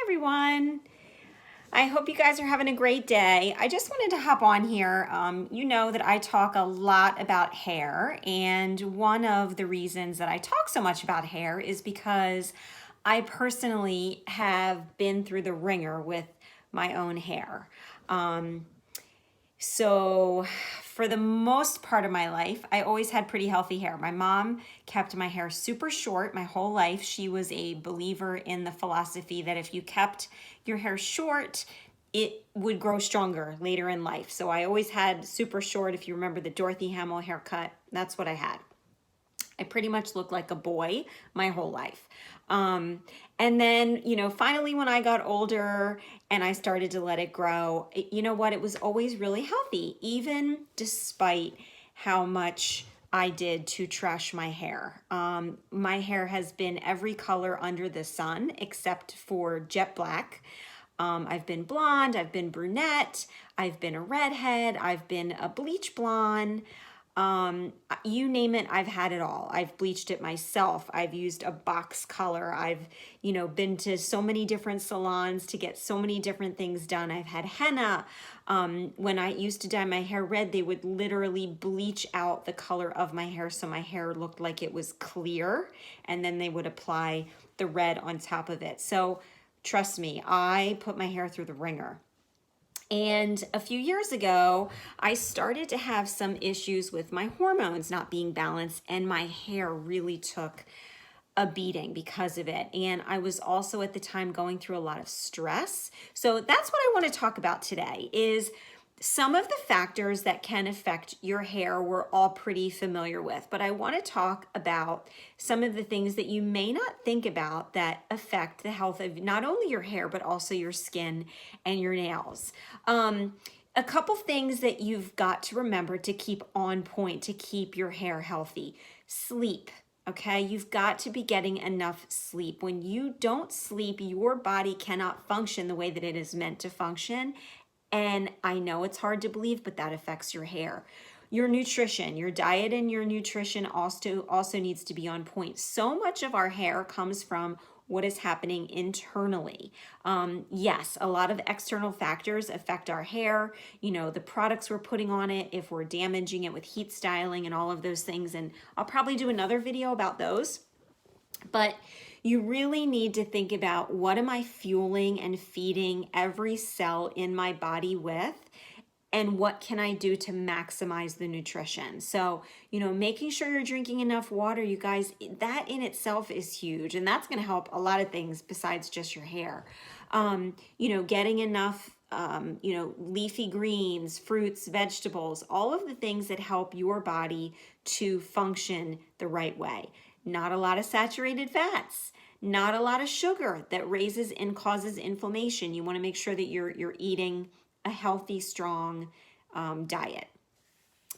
Everyone. I hope you guys are having a great day. I just wanted to hop on here. You know that I talk a lot about hair, and one of the reasons that I talk so much about hair is because I personally have been through the ringer with my own hair. Um, so, for the most part of my life, I always had pretty healthy hair. My mom kept my hair super short my whole life. She was a believer in the philosophy that if you kept your hair short, it would grow stronger later in life. So, I always had super short. If you remember the Dorothy Hamill haircut, that's what I had. I pretty much looked like a boy my whole life. And then, finally, when I got older and I started to let it grow, you know what? It was always really healthy, even despite how much I did to trash my hair. My hair has been every color under the sun except for jet black. I've been blonde, I've been brunette, I've been a redhead, I've been a bleach blonde. You name it, I've had it all. I've bleached it myself. I've used a box color. I've, been to so many different salons to get so many different things done. I've had henna. When I used to dye my hair red, they would literally bleach out the color of my hair so my hair looked like it was clear, and then they would apply the red on top of it. So trust me, I put my hair through the ringer. And a few years ago, I started to have some issues with my hormones not being balanced, and my hair really took a beating because of it. And I was also at the time going through a lot of stress. So that's what I want to talk about today is some of the factors that can affect your hair we're all pretty familiar with, but I want to talk about some of the things that you may not think about that affect the health of not only your hair, but also your skin and your nails. A couple things that you've got to remember to keep on point to keep your hair healthy. Sleep. Okay, you've got to be getting enough sleep. When you don't sleep, your body cannot function the way that it is meant to function. And I know it's hard to believe, but that affects your hair. Your nutrition, your diet and your nutrition also needs to be on point. So much of our hair comes from what is happening internally. Yes, a lot of external factors affect our hair, the products we're putting on it, if we're damaging it with heat styling and all of those things. And I'll probably do another video about those. But you really need to think about, what am I fueling and feeding every cell in my body with? And what can I do to maximize the nutrition? So, making sure you're drinking enough water, you guys, that in itself is huge. And that's going to help a lot of things besides just your hair. Getting enough, leafy greens, fruits, vegetables, all of the things that help your body to function the right way. Not a lot of saturated fats, not a lot of sugar that raises and causes inflammation. You want to make sure that you're eating a healthy, strong diet.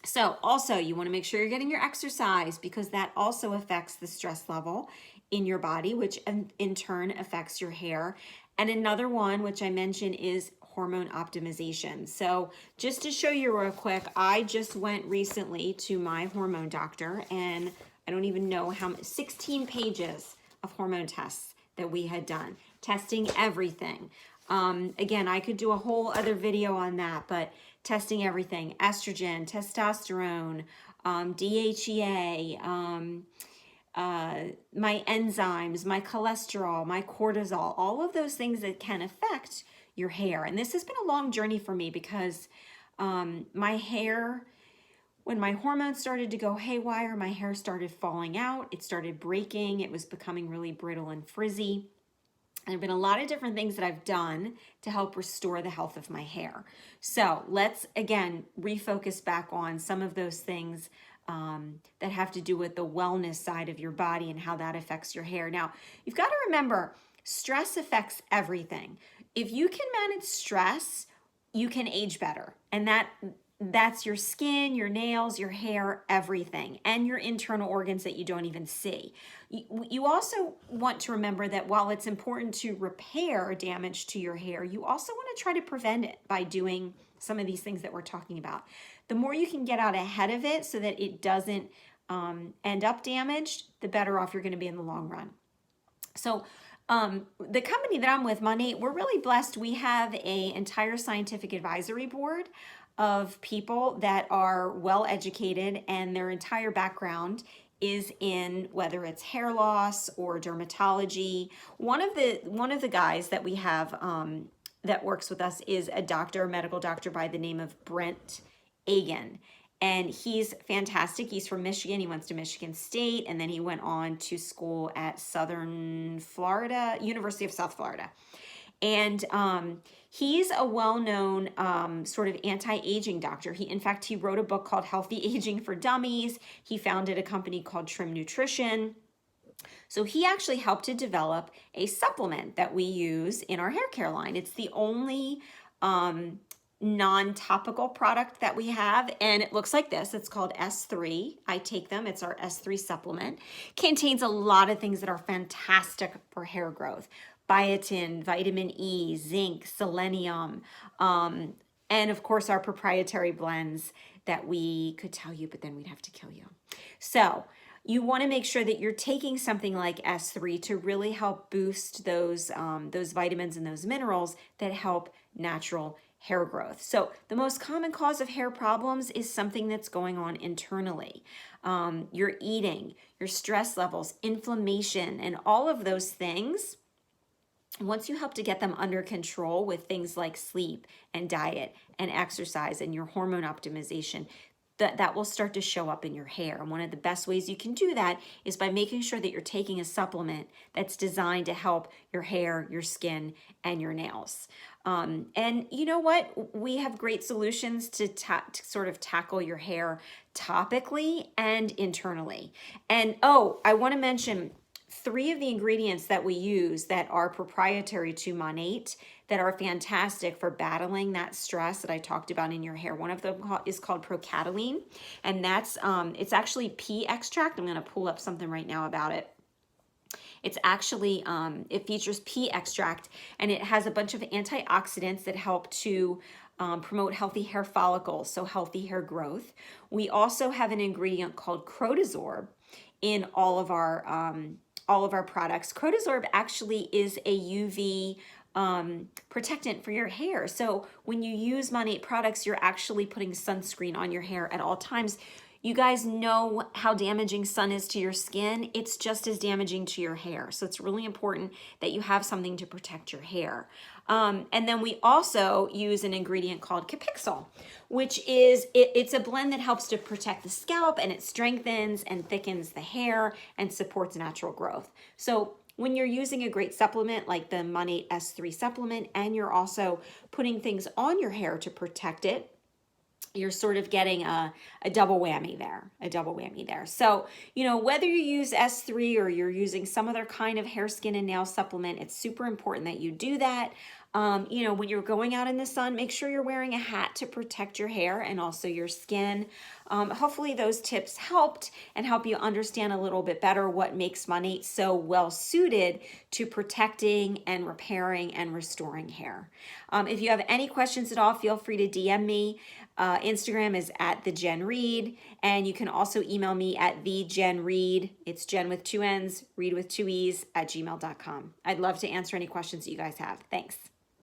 So also you want to make sure you're getting your exercise, because that also affects the stress level in your body, which in turn affects your hair. And another one, which I mentioned, is hormone optimization. So just to show you real quick, I just went recently to my hormone doctor, and I don't even know how many, 16 pages of hormone tests that we had done, testing everything. Again, I could do a whole other video on that, but testing everything: estrogen, testosterone, DHEA, my enzymes, my cholesterol, my cortisol, all of those things that can affect your hair. And this has been a long journey for me, because my hair, when my hormones started to go haywire, my hair started falling out. It started breaking. It was becoming really brittle and frizzy. There have been a lot of different things that I've done to help restore the health of my hair. So let's, again, refocus back on some of those things that have to do with the wellness side of your body and how that affects your hair. Now, you've got to remember, stress affects everything. If you can manage stress, you can age better. And that's your skin, your nails, your hair, everything, and your internal organs that you don't even see. You also want to remember that while it's important to repair damage to your hair, you also want to try to prevent it by doing some of these things that we're talking about. The more you can get out ahead of it so that it doesn't end up damaged, the better off you're going to be in the long run. So The company that I'm with, Monate, we're really blessed. We have a entire scientific advisory board of people that are well educated, and their entire background is in whether it's hair loss or dermatology. One of the guys that we have that works with us is a medical doctor by the name of Brent Agan. And he's fantastic. He's from Michigan. He went to Michigan State, and then he went on to school at Southern Florida, University of South Florida. And he's a well-known sort of anti-aging doctor. In fact, he wrote a book called Healthy Aging for Dummies. He founded a company called Trim Nutrition. So he actually helped to develop a supplement that we use in our hair care line. It's the only non-topical product that we have, and it looks like this. It's called S3. I take them. It's our S3 supplement. Contains a lot of things that are fantastic for hair growth. Biotin, vitamin E, zinc, selenium, and of course our proprietary blends that we could tell you, but then we'd have to kill you. So you want to make sure that you're taking something like S3 to really help boost those vitamins and those minerals that help natural hair growth. So the most common cause of hair problems is something that's going on internally. Your eating, your stress levels, inflammation, and all of those things. Once you help to get them under control with things like sleep and diet and exercise and your hormone optimization, that will start to show up in your hair. And one of the best ways you can do that is by making sure that you're taking a supplement that's designed to help your hair, your skin, and your nails. And you know what? We have great solutions to sort of tackle your hair topically and internally. And I want to mention 3 of the ingredients that we use that are proprietary to Monate that are fantastic for battling that stress that I talked about in your hair. One of them is called Procataline, and that's it's actually pea extract. I'm going to pull up something right now about it. It's actually, it features pea extract, and it has a bunch of antioxidants that help to promote healthy hair follicles, so healthy hair growth. We also have an ingredient called Crotasorb in all of our products. Crotasorb actually is a UV protectant for your hair. So when you use Monate products, you're actually putting sunscreen on your hair at all times. You guys know how damaging sun is to your skin. It's just as damaging to your hair. So it's really important that you have something to protect your hair. And then we also use an ingredient called Capixyl, which is, it's a blend that helps to protect the scalp, and it strengthens and thickens the hair and supports natural growth. So when you're using a great supplement like the Monate S3 supplement, and you're also putting things on your hair to protect it, you're sort of getting a double whammy there. So, whether you use S3 or you're using some other kind of hair, skin, and nail supplement, it's super important that you do that. When you're going out in the sun, make sure you're wearing a hat to protect your hair and also your skin. Hopefully those tips helped and help you understand a little bit better what makes Monate so well suited to protecting and repairing and restoring hair. If you have any questions at all, feel free to DM me. Instagram is at @thejenreed, and you can also email me at thejenreed. It's Jen with 2 N's, Reed with 2 E's @gmail.com. I'd love to answer any questions that you guys have. Thanks.